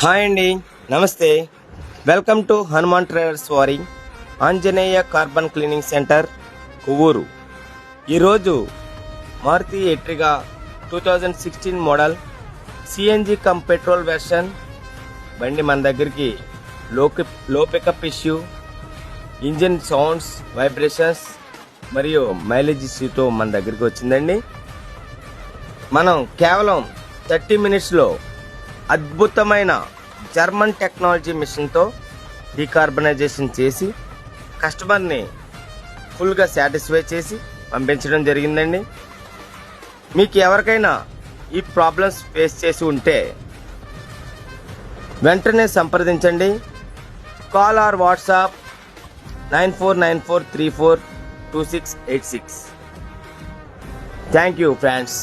Hi అండి, నమస్తే. Welcome to Hanuman traders వారి Anjaneya carbon cleaning centre Kovvur. ఈరోజు మారుతి ఎట్రిగా 2016 model CNG cum petrol version బండి మన దగ్గరికి లో pickup issue, engine sounds, vibrations మరియు మైలేజ్ ఇష్యూతో మన దగ్గరికి వచ్చిందండి. మనం కేవలం 30 మినిట్స్లో అద్భుతమైన జర్మన్ టెక్నాలజీ మిషన్తో డీకార్బనైజేషన్ చేసి కస్టమర్ని ఫుల్గా సాటిస్ఫై చేసి పంపించడం జరిగిందండి. మీకు ఎవరికైనా ఈ ప్రాబ్లమ్స్ ఫేస్ చేసి ఉంటే వెంటనే సంప్రదించండి. Call or WhatsApp 9494342686. Thank you friends.